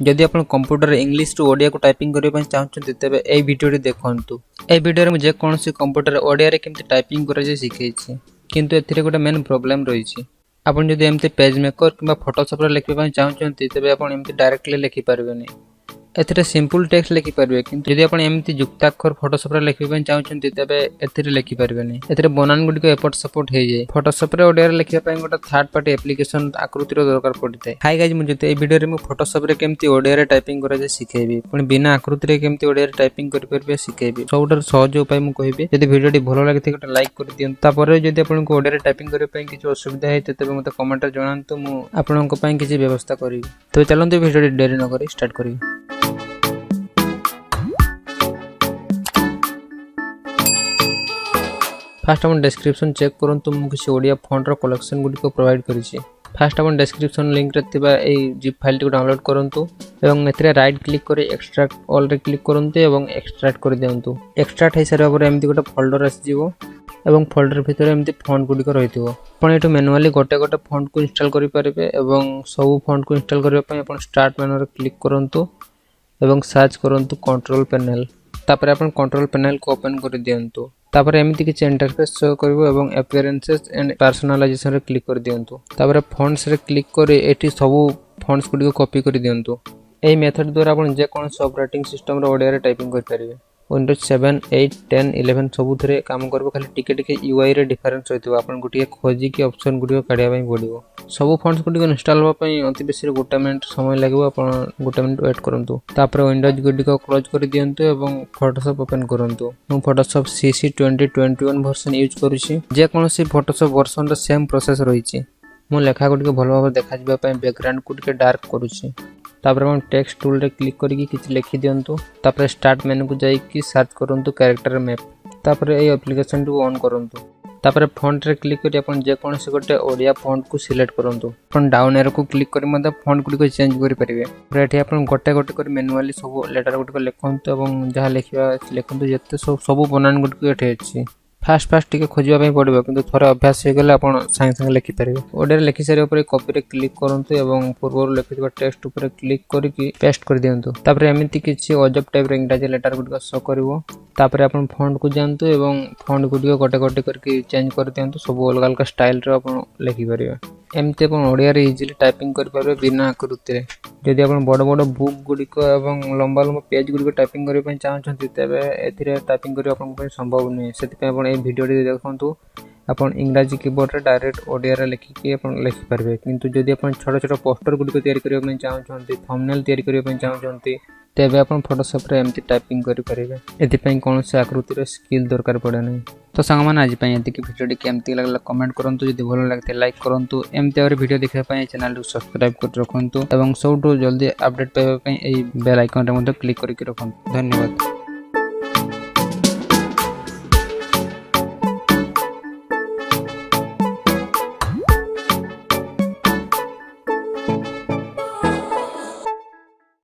जदि आप computer English to Odia को टाइपिंग करने चाहते तेज ये वीडियो देखूँ। ये वीडियो में जेकोसी कंप्यूटर ओडिया केमती टाइपिंग कर शिखई किंतु एथिरे गोटे मेन प्रोब्लेम रही। आपन जदि एमती पेज मेकर कि फोटोशॉप लिखा चाहते तेज आप डायरेक्टली लिखिपारे। एथिरे सिंपल टेक्स्ट लिखिपारे किंतु यदि आप एमती युक्ताक्षर फोटोशॉप लिखा चाहते तेज एथिरे लिखिपारे। एथिरे बनान गुड़िक एपट सपोर्ट हो जाए। फोटोशॉप ओडिया लिखा गोटे थर्ड पार्टी एप्लिकेशन आकृतिर दरकार पड़ता है। हाय गाइस, मुझे ये वीडियो में फोटोशॉप रे केमती ओडिया टाइपिंग कर शिखेबी पुणी बिना आकृति केमती ओडिया टाइपिंग कर शिखेबी। सबुठ सहज उपाय मुझे कहबी। यदि वीडियो भल लगे गोटे लाइक कर दियंतु। तापर जदि आपको ओडिया टाइपिंग करने किसी असुविधा है तेज मत कमेंट जनातु। मुझे किसी व्यवस्था करी। तो चलते वीडियो डेरी न कर स्टार्ट करी। फास्ट आप डिस्क्रिप्शन चेक करूँ। मुझे किसी ओडिया फॉन्ट रो कलेक्शन गुड़िक प्रोवाइड करी। फास्ट आप डिस्क्रिप्शन लिंक रे जिप फाइल टी डाउनलोड करूँ एवं एथिरे राइट क्लिक कर एक्सट्रैक्ट ऑल रे क्लिक करूँ एवं एक्सट्रैक्ट कर दिंतु। एक्सट्रैक्ट हो सारा पर एमती गोटे फोल्डर आसीजिवो एवं फोल्डर भितर एमती फॉन्ट गुड़िक रही। आपड़ ये मैनुअली गोटे गोटे फॉन्ट को इंस्टॉल करेंगे एवं सब फॉन्ट को इंस्टॉल करने आप स्टार्ट मेनू रे क्लिक करूँ एवं सर्च करूँ कंट्रोल पैनल। तापर आप कंट्रोल पैनल को ओपन कर दिंतु। तापर एमती किसी इंटरफेस शो करिवो एवं अपीयरेंसेस एंड पर्सनलाइजेशन रे क्लिक कर दियंतु। तापर फॉन्ट्स रे क्लिक करे एठी सब फॉन्ट्स गुडी को कॉपी कर दियंतु। एई मेथड द्वारा आपण जे कोन ऑपरेटिंग सिस्टम रो ओडिया रे टाइपिंग कर परिबे। विंडोज 7, 8, 10, 11 सब थरे काम करबो। खाली टिके टिके यूआई रे डिफरेंस होइतो। आपण गुटिए खोजी कि ऑप्शन गुडी को काढिया पई पडिवो। सब फॉन्ट्स गुडी को इंस्टॉल होबा पई अति बेसी गोटा मिनिट समय लागबो। आपण गोटा मिनिट वेट करंतु। तापर विंडोज गुडी को क्लोज कर दियंतु एवं फोटोशॉप ओपन करंतु। मु फोटोशॉप CC 2021 वर्जन यूज करूची। जे कोनोसी फोटोशॉप वर्जन रो सेम प्रोसेस रहिची। मु लेखा गुडी को भलो भाबे देखा जिबा पई बैकग्राउंड को टिके डार्क करूची। तापर हम टेक्स्ट टूल रे क्लिक करके किछि लिखि दियंतु। तापर स्टार्ट मेनू को जाई कि सर्च करंतु कैरेक्टर मैप। तापर ए एप्लीकेशन को ऑन करंतु। तापर फॉन्ट रे क्लिक करी अपन जे कोनोसी गोटे ओडिया फॉन्ट को सिलेक्ट करंतु। अपन डाउन एरो को क्लिक करी मते फॉन्ट गुडी को चेंज करि परिबे। रेठी अपन गोटे गोटे कर मैनुअली सब लेटर गुडी को लिखंतु एवं जहा लिखिबा लिखंतु। जत्ते सब बनान गुडी को एठे अछि। फास्ट टिके खोजिबा पई पड़िबो किंतु थोड़ा अभ्यास हो गले आपण संगे संगे लिखि परिबे। ओडिया लिखि सारे ऊपर कॉपी रे क्लिक करंतु एवं पूर्व लिखिबा टेक्स्ट ऊपर क्लिक करके पेस्ट कर दियंतु। तापर एमिति किछि अजब टाइप रे इंग्लिश लेटर गुडी को शो करिवो। तापर आपण फॉन्ट को जानतु एवं फॉन्ट गुडी को गोटे गोटे करके चेंज कर दियंतु। सब अलग अलग स्टाइल रे आपण लिखि परिबे। एमती आपण ओडिया रे इजीली टाइपिंग कर परिबे बिना आकृति रे। यदि आपण बड़ बड़ बुक गुडी को एवं लंबा लंबा पेज गुडी को टाइपिंग करे पई चाहछन्ती तेबे एथिरे टाइपिंग करियो आपण पई संभव नै। सेति पई आपण ए वीडियो रे देखंतु। आपण इंग्लिश कीबोर्ड रे डायरेक्ट ओडिया रे लिखि के आपण लिखि परबे। किंतु यदि आपण छोटा छोटा पोस्टर गुडी को तयारी करियो पई चाहछन्ती, थंबनेल तयारी करियो पई चाहछन्ती तेबे आपण फोटोशॉप रे एमती टाइपिंग करि परिबे। एथि पई कोनोसी आकृति रे स्किल दरकार पड़े नै। तो संग मान आज पई एति कि वीडियो केमती लागला कमेंट करंतु। यदि भलो लागते लाइक करंतु। एमती और वीडियो देखै पई चैनल को सब्सक्राइब कर रखंतु एवं सबटु जल्दी अपडेट पाइबा पई ए बेल आइकन रे मते क्लिक करि रखंतु। धन्यवाद।